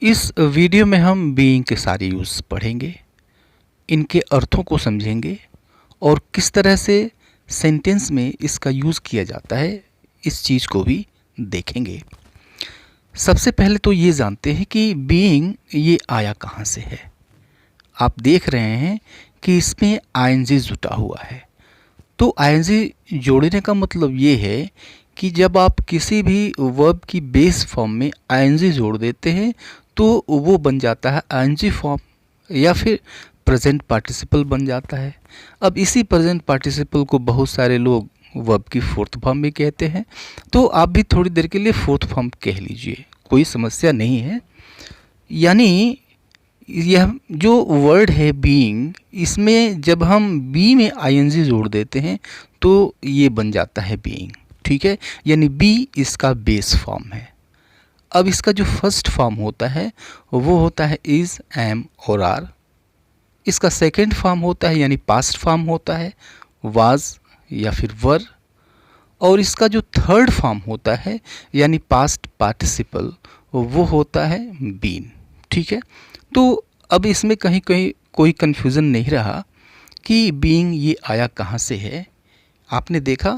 इस वीडियो में हम बीइंग के सारे यूज़ पढ़ेंगे, इनके अर्थों को समझेंगे और किस तरह से सेंटेंस में इसका यूज़ किया जाता है, इस चीज़ को भी देखेंगे। सबसे पहले तो ये जानते हैं कि बीइंग ये आया कहाँ से है। आप देख रहे हैं कि इसमें आईएनजी जुटा हुआ है। तो आईएनजी जोड़ने का मतलब ये है कि जब आप किसी भी वर्ब की बेस फॉर्म में आईएनजी जोड़ देते हैं तो वो बन जाता है आईएनजी फॉर्म या फिर प्रेजेंट पार्टिसिपल बन जाता है। अब इसी प्रेजेंट पार्टिसिपल को बहुत सारे लोग वर्ब की फोर्थ फॉर्म भी कहते हैं, तो आप भी थोड़ी देर के लिए फोर्थ फॉर्म कह लीजिए, कोई समस्या नहीं है। यानी यह जो वर्ड है बीइंग, इसमें जब हम बी में आईएनजी जोड़ देते हैं तो ये बन जाता है बीइंग। ठीक है, यानी बी इसका बेस फॉर्म है। अब इसका जो फर्स्ट फॉर्म होता है वो होता है इज, एम और आर। इसका सेकंड फॉर्म होता है यानी पास्ट फॉर्म होता है वाज या फिर वर। और इसका जो थर्ड फॉर्म होता है यानी पास्ट पार्टिसिपल वो होता है बीन। ठीक है, तो अब इसमें कहीं कहीं कोई कन्फ्यूज़न नहीं रहा कि बीइंग ये आया कहाँ से है। आपने देखा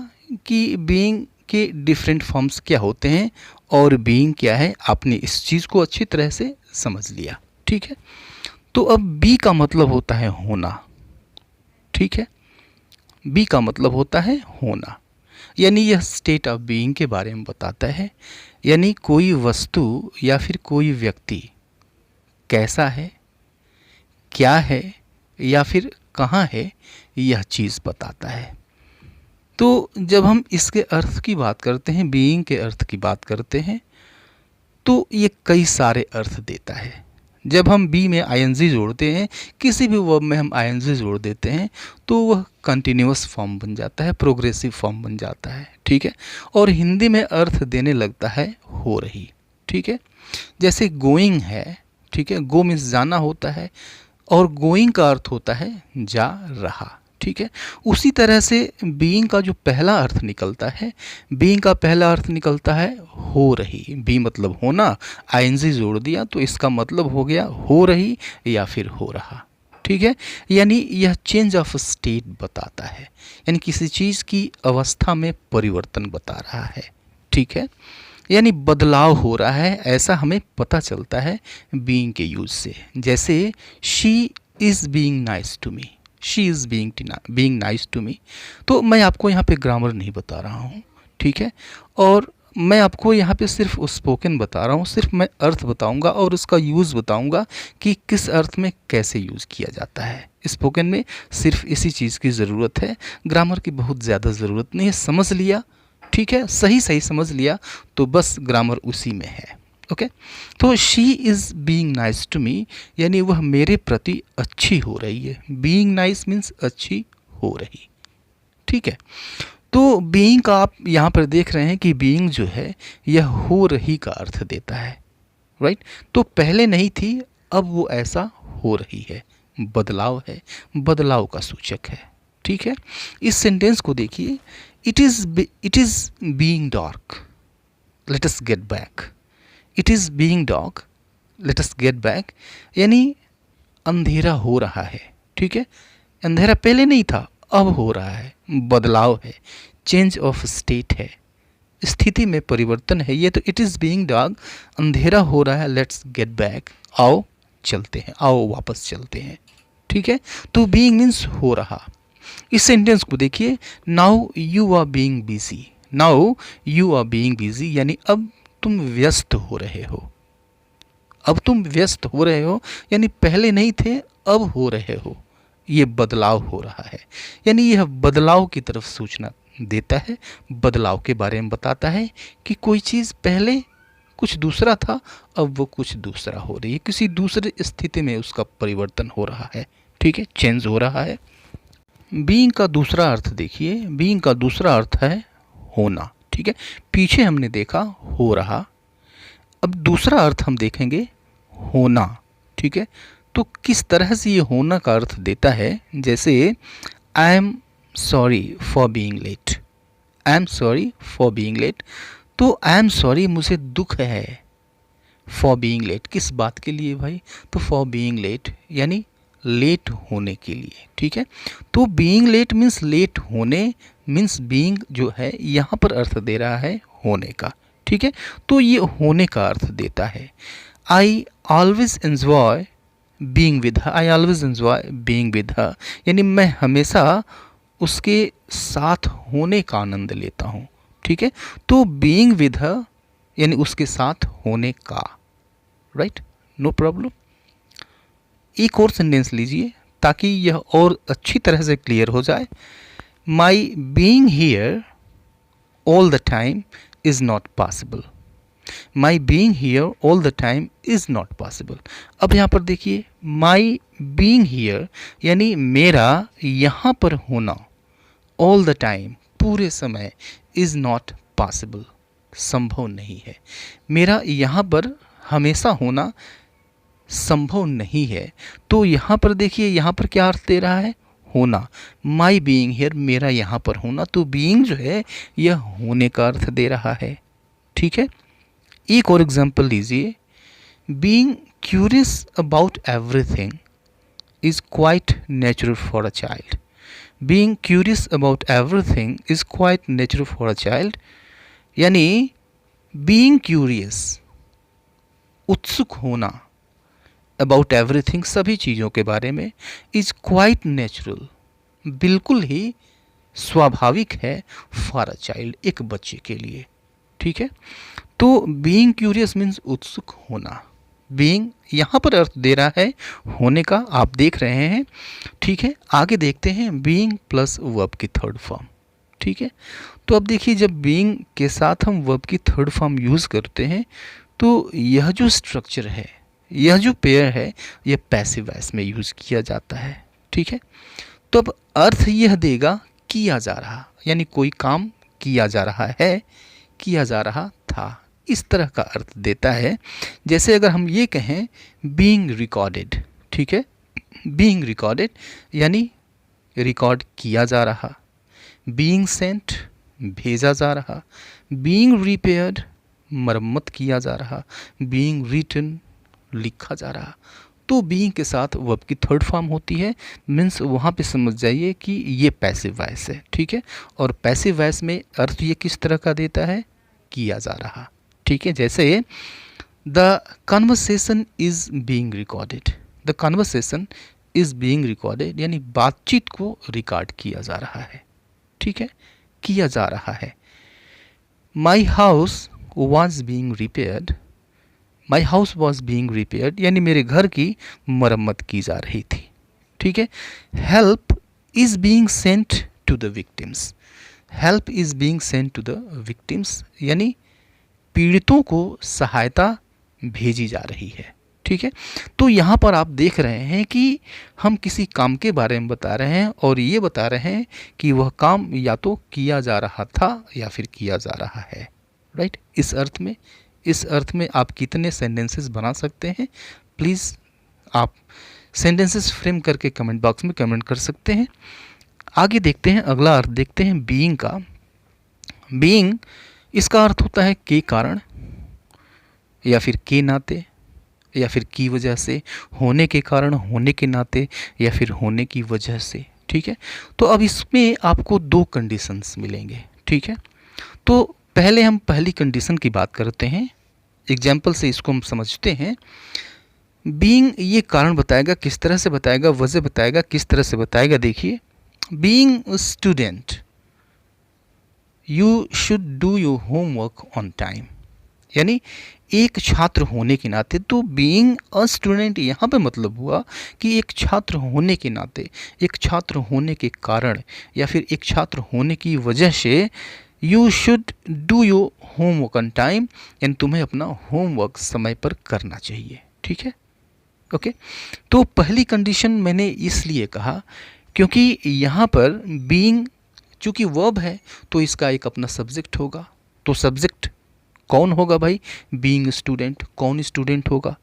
कि बीइंग के डिफरेंट फॉर्म्स क्या होते हैं और बीइंग क्या है, आपने इस चीज़ को अच्छी तरह से समझ लिया। ठीक है, तो अब बी का मतलब होता है होना। ठीक है, बी का मतलब होता है होना, यानी यह स्टेट ऑफ बीइंग के बारे में बताता है। यानी कोई वस्तु या फिर कोई व्यक्ति कैसा है, क्या है या फिर कहाँ है, यह चीज़ बताता है। तो जब हम इसके अर्थ की बात करते हैं, बीइंग के अर्थ की बात करते हैं, तो ये कई सारे अर्थ देता है। जब हम बी में आईएनजी जोड़ते हैं, किसी भी वर्ब में हम आईएनजी जोड़ देते हैं तो वह कंटिन्यूअस फॉर्म बन जाता है, प्रोग्रेसिव फॉर्म बन जाता है। ठीक है, और हिंदी में अर्थ देने लगता है हो रही। ठीक है, जैसे गोइंग है। ठीक है, गो मीन्स जाना होता है और गोइंग का अर्थ होता है जा रहा। ठीक है, उसी तरह से बीइंग का जो पहला अर्थ निकलता है, बीइंग का पहला अर्थ निकलता है हो रही। बी मतलब होना, आईएनजी जोड़ दिया तो इसका मतलब हो गया हो रही या फिर हो रहा। ठीक है, यानी यह चेंज ऑफ स्टेट बताता है, यानी किसी चीज़ की अवस्था में परिवर्तन बता रहा है। ठीक है, यानी बदलाव हो रहा है, ऐसा हमें पता चलता है बीइंग के यूज से। जैसे she is being nice to me, she is being nice to me. तो मैं आपको यहाँ पे ग्रामर नहीं बता रहा हूँ। ठीक है, और मैं आपको यहाँ पे सिर्फ स्पोकन बता रहा हूँ, सिर्फ मैं अर्थ बताऊँगा और उसका यूज़ बताऊँगा कि किस अर्थ में कैसे यूज़ किया जाता है। स्पोकन में सिर्फ इसी चीज़ की ज़रूरत है, ग्रामर की बहुत ज़्यादा ज़रूरत नहीं है। समझ लिया? ठीक है, सही सही समझ लिया तो बस ग्रामर उसी में है। ओके, तो she is being nice to me, यानी वह मेरे प्रति अच्छी हो रही है। बीइंग नाइस मीन्स अच्छी हो रही। ठीक है, तो बीइंग का आप यहाँ पर देख रहे हैं कि बीइंग जो है यह हो रही का अर्थ देता है। राइट, तो पहले नहीं थी, अब वो ऐसा हो रही है, बदलाव है, बदलाव का सूचक है। ठीक है, इस सेंटेंस को देखिए, it is being dark, let us get back. It is being dark, let us get back, यानी अंधेरा हो रहा है। ठीक है, अंधेरा पहले नहीं था, अब हो रहा है, बदलाव है, चेंज ऑफ स्टेट है, स्थिति में परिवर्तन है ये। तो इट इज़ बीइंग डार्क, अंधेरा हो रहा है, लेट्स गेट बैक, आओ चलते हैं, आओ वापस चलते हैं। ठीक है, तो बीइंग मीन्स हो रहा। इस सेंटेंस को देखिए, now you are being busy, now you are being busy, यानी अब तुम व्यस्त हो रहे हो। अब तुम व्यस्त हो रहे हो, यानी पहले नहीं थे, अब हो रहे हो, ये बदलाव हो रहा है। यानी यह बदलाव की तरफ सूचना देता है, बदलाव के बारे में बताता है कि कोई चीज़ पहले कुछ दूसरा था, अब वो कुछ दूसरा हो रही है, किसी दूसरे स्थिति में उसका परिवर्तन हो रहा है। ठीक है, चेंज हो रहा है। बीइंग का दूसरा अर्थ देखिए, बीइंग का दूसरा अर्थ है होना। ठीक है, पीछे हमने देखा हो रहा, अब दूसरा अर्थ हम देखेंगे होना। ठीक है, तो किस तरह से ये होना का अर्थ देता है, जैसे I am sorry for being late, I am sorry for being late. तो आई एम सॉरी, मुझे दुख है, फॉर बीइंग लेट, किस बात के लिए भाई? तो फॉर बीइंग लेट यानी लेट होने के लिए, ठीक है। तो बीइंग लेट मीन्स लेट होने, मीन्स बीइंग जो है यहाँ पर अर्थ दे रहा है होने का, ठीक है। तो ये होने का अर्थ देता है। I always enjoy being with her, I always enjoy being with her यानी मैं हमेशा उसके साथ होने का आनंद लेता हूँ, ठीक है। तो बीइंग विद हर यानी उसके साथ होने का, राइट, नो प्रॉब्लम। एक और सेंटेंस लीजिए ताकि यह और अच्छी तरह से क्लियर हो जाए। My being here all the time is not possible, my being here all the time is not possible. अब यहाँ पर देखिए, माई बीइंग हियर यानी मेरा यहाँ पर होना, ऑल द टाइम पूरे समय, इज़ नॉट पॉसिबल संभव नहीं है। मेरा यहाँ पर हमेशा होना संभव नहीं है। तो यहाँ पर देखिए, यहाँ पर क्या अर्थ दे रहा है? होना। माई बीइंग हियर मेरा यहाँ पर होना, तो बीइंग जो है यह होने का अर्थ दे रहा है, ठीक है। एक और एग्जाम्पल लीजिए। Being curious about everything is quite natural for a child, being curious about everything is quite natural for a child यानी बीइंग क्यूरियस उत्सुक होना, अबाउट एवरीथिंग सभी चीज़ों के बारे में, इज़ क्वाइट नेचुरल बिल्कुल ही स्वाभाविक है, फॉर अ चाइल्ड एक बच्चे के लिए, ठीक है। तो बीइंग क्यूरियस मीन्स उत्सुक होना, बीइंग यहाँ पर अर्थ दे रहा है होने का, आप देख रहे हैं, ठीक है। आगे देखते हैं बीइंग प्लस वर्ब की थर्ड फॉर्म, ठीक है। तो अब देखिए, जब बीइंग के साथ हम वर्ब की थर्ड फॉर्म यूज़ करते हैं तो यह जो स्ट्रक्चर है, यह जो पेयर है, यह पैसिव वॉइस में यूज़ किया जाता है, ठीक है। तो अब अर्थ यह देगा किया जा रहा, यानी कोई काम किया जा रहा है, किया जा रहा था, इस तरह का अर्थ देता है। जैसे अगर हम ये कहें बीइंग रिकॉर्डेड, ठीक है, बीइंग रिकॉर्डेड यानी रिकॉर्ड किया जा रहा, बीइंग सेंट भेजा जा रहा, बीइंग रिपेयर्ड मरम्मत किया जा रहा, बीइंग रिटन लिखा जा रहा। तो बीइंग के साथ वर्ब की थर्ड फॉर्म होती है, मीन्स वहाँ पे समझ जाइए कि ये पैसिव वॉइस है, ठीक है। और पैसिव वॉइस में अर्थ ये किस तरह का देता है? किया जा रहा, ठीक है। जैसे the conversation is being recorded, the conversation is being recorded यानी बातचीत को रिकॉर्ड किया जा रहा है, ठीक है, किया जा रहा है। My house was being repaired, my house was being repaired यानी मेरे घर की मरम्मत की जा रही थी, ठीक है। Help is being sent to the victims, help is being sent to the victims यानी पीड़ितों को सहायता भेजी जा रही है, ठीक है। तो यहाँ पर आप देख रहे हैं कि हम किसी काम के बारे में बता रहे हैं और ये बता रहे हैं कि वह काम या तो किया जा रहा था या फिर किया जा रहा है, राइट। इस अर्थ में आप कितने सेंटेंसेस बना सकते हैं? प्लीज़ आप सेंटेंसेस फ्रेम करके कमेंट बॉक्स में कमेंट कर सकते हैं। आगे देखते हैं, अगला अर्थ देखते हैं बीइंग का। बीइंग इसका अर्थ होता है के कारण या फिर के नाते या फिर की वजह से, होने के कारण, होने के नाते या फिर होने की वजह से, ठीक है। तो अब इसमें आपको दो कंडीशंस मिलेंगे, ठीक है। तो पहले हम पहली कंडीशन की बात करते हैं, एग्जाम्पल से इसको हम समझते हैं। बीइंग ये कारण बताएगा, किस तरह से बताएगा, वजह बताएगा, किस तरह से बताएगा। देखिए, being student you should do your homework on time यानी एक छात्र होने के नाते, तो बीइंग अ स्टूडेंट यहाँ पे मतलब हुआ कि एक छात्र होने के नाते, एक छात्र होने के कारण या फिर एक छात्र होने की वजह से you should do your homework on time यानी तुम्हें अपना होमवर्क समय पर करना चाहिए, ठीक है, ओके। तो पहली कंडीशन मैंने इसलिए कहा क्योंकि यहाँ पर बीइंग चूँकि वर्ब है तो इसका एक अपना सब्जेक्ट होगा, तो सब्जेक्ट कौन होगा भाई? Being student. कौन स्टूडेंट होगा?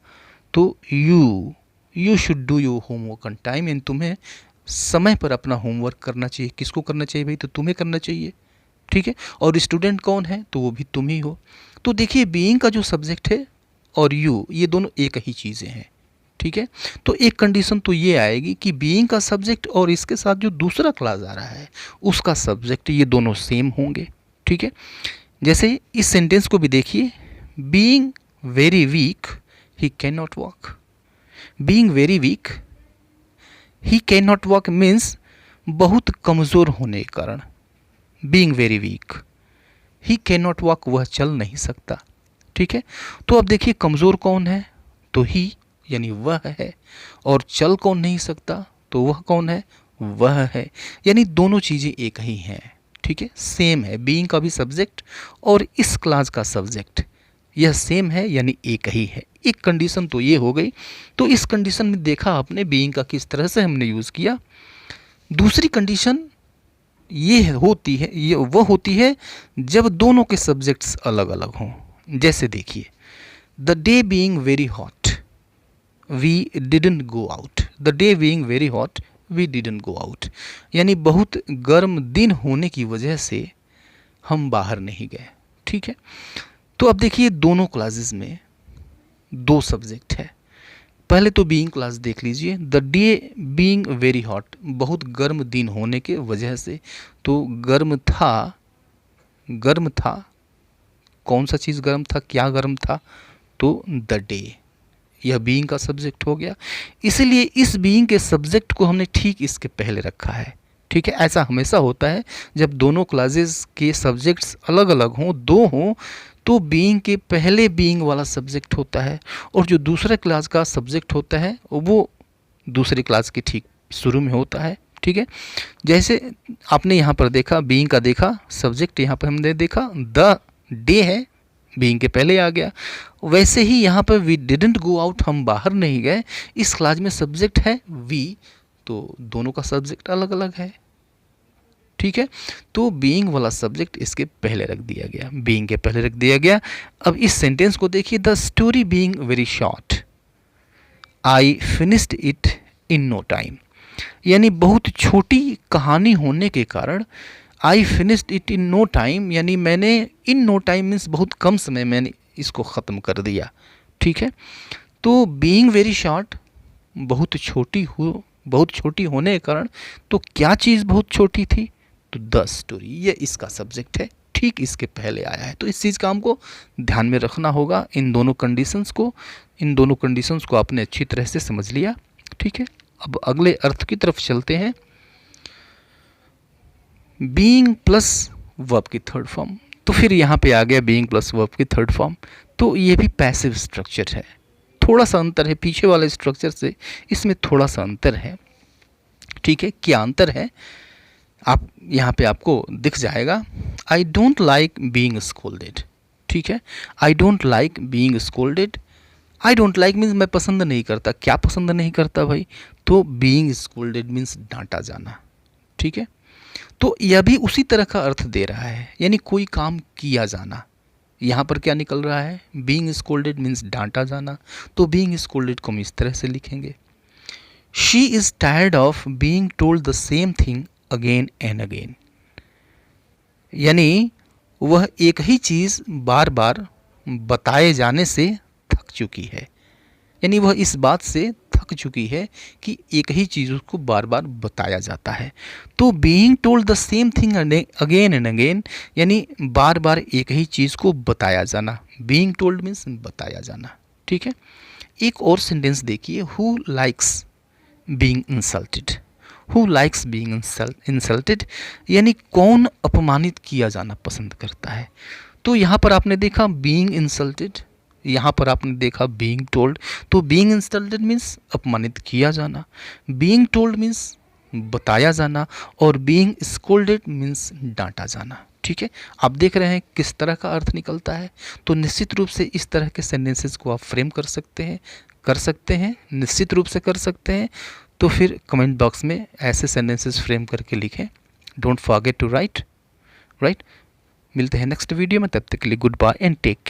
तो you should do your homework on time यानी तुम्हें समय पर अपना होमवर्क करना चाहिए। किसको करना चाहिए भाई? तो तुम्हें करना चाहिए, ठीक है। और स्टूडेंट कौन है? तो वो भी तुम ही हो। तो देखिए, बीइंग का जो सब्जेक्ट है और यू ये दोनों एक ही चीज़ें हैं, ठीक है। तो एक कंडीशन तो ये आएगी कि बीइंग का सब्जेक्ट और इसके साथ जो दूसरा क्लास आ रहा है उसका सब्जेक्ट ये दोनों सेम होंगे, ठीक है। जैसे इस सेंटेंस को भी देखिए, being very weak he can not walk. Being very weak he can not walk means बहुत कमज़ोर होने के कारण, being very weak he can not walk वह चल नहीं सकता, ठीक है। तो अब देखिए कमज़ोर कौन है, तो ही यानी वह है, और चल कौन नहीं सकता, तो वह कौन है, वह है। यानी दोनों चीज़ें एक ही हैं, ठीक है, सेम है। बीइंग का भी सब्जेक्ट और इस क्लास का सब्जेक्ट यह सेम है यानी एक ही है। एक कंडीशन तो ये हो गई। तो इस कंडीशन में देखा आपने बीइंग का किस तरह से हमने यूज़ किया। दूसरी कंडीशन ये होती है, ये वह होती है जब दोनों के सब्जेक्ट्स अलग अलग हों। जैसे देखिए, the day being very hot we didn't go out. The day being very hot we didn't go out, यानी बहुत गर्म दिन होने की वजह से हम बाहर नहीं गए, ठीक है। तो अब देखिए दोनों क्लासेस में दो सब्जेक्ट है। पहले तो बीइंग क्लास देख लीजिए, the day being very hot बहुत गर्म दिन होने के वजह से, तो गर्म था, गर्म था, कौन सा चीज़ गर्म था, क्या गर्म था, तो द डे, यह बीइंग का सब्जेक्ट हो गया। इसीलिए इस बीइंग के सब्जेक्ट को हमने ठीक इसके पहले रखा है, ठीक है। ऐसा हमेशा होता है जब दोनों क्लासेस के सब्जेक्ट्स अलग अलग हों, दो हों, तो बीइंग के पहले बीइंग वाला सब्जेक्ट होता है और जो दूसरे क्लास का सब्जेक्ट होता है वो दूसरी क्लास के ठीक शुरू में होता है, ठीक है। जैसे आपने यहाँ पर देखा बीइंग का, देखा सब्जेक्ट यहाँ पर हमने देखा द डे है, बीइंग के पहले आ गया। वैसे ही यहाँ पर वी डिडंट गो आउट, हम बाहर नहीं गए, इस क्लास में सब्जेक्ट है वी, तो दोनों का सब्जेक्ट अलग अलग है, ठीक है। तो बीइंग वाला सब्जेक्ट इसके पहले रख दिया गया, बीइंग के पहले रख दिया गया। अब इस सेंटेंस को देखिए, the story being very short I finished it in no time, यानी बहुत छोटी कहानी होने के कारण I finished it in no time, यानी मैंने इन नो टाइम मीन्स बहुत कम समय मैंने इसको ख़त्म कर दिया, ठीक है। तो बीइंग वेरी शॉर्ट बहुत छोटी होने के कारण, तो क्या चीज़ बहुत छोटी थी, तो द स्टोरी, ये इसका सब्जेक्ट है, ठीक इसके पहले आया है। तो इस चीज़ का हमको ध्यान में रखना होगा, इन दोनों कंडीशंस को आपने अच्छी तरह से समझ लिया, ठीक है। अब अगले अर्थ की तरफ चलते हैं। बीइंग प्लस वर्ब की थर्ड फॉर्म, तो फिर यहाँ पे आ गया बीइंग प्लस वर्ब की थर्ड फॉर्म, तो ये भी पैसिव स्ट्रक्चर है। थोड़ा सा अंतर है पीछे वाले स्ट्रक्चर से, इसमें थोड़ा सा अंतर है, ठीक है। क्या अंतर है, आप यहाँ पे आपको दिख जाएगा। I don't like being scolded, ठीक है। I don't like being scolded, I don't like means मैं पसंद नहीं करता। क्या पसंद नहीं करता भाई, तो बीइंग स्कोल्डेड मीन्स डांटा जाना, ठीक है। तो यह भी उसी तरह का अर्थ दे रहा है, यानी कोई काम किया जाना। यहाँ पर क्या निकल रहा है, बीइंग स्कोल्डेड मीन्स डांटा जाना, तो बीइंग स्कोल्डेड को हम इस तरह से लिखेंगे, she is tired of being told the same thing again and again, यानी वह एक ही चीज़ बार बार बताए जाने से थक चुकी है, यानी वह इस बात से थक चुकी है कि एक ही चीज़ उसको बार बार बताया जाता है। तो being told the same thing again and again, यानी बार बार एक ही चीज़ को बताया जाना, बीइंग टोल्ड मीन्स बताया जाना, ठीक है। एक और सेंटेंस देखिए, who likes being insulted, who likes being insulted, यानी कौन अपमानित किया जाना पसंद करता है। तो यहाँ पर आपने देखा बीइंग इंसल्टेड, यहाँ पर आपने देखा बीइंग टोल्ड, तो बीइंग इंसल्टेड मीन्स अपमानित किया जाना, बीइंग टोल्ड मीन्स बताया जाना, और बीइंग स्कोल्डेड मीन्स डांटा जाना, ठीक है। आप देख रहे हैं किस तरह का अर्थ निकलता है। तो निश्चित रूप से इस तरह के सेंटेंसेस को आप फ्रेम कर सकते हैं, निश्चित रूप से कर सकते हैं। तो फिर कमेंट बॉक्स में ऐसे सेंटेंसेस फ्रेम करके लिखें। Don't forget to write. मिलते हैं नेक्स्ट वीडियो में, तब तक के लिए goodbye and take care.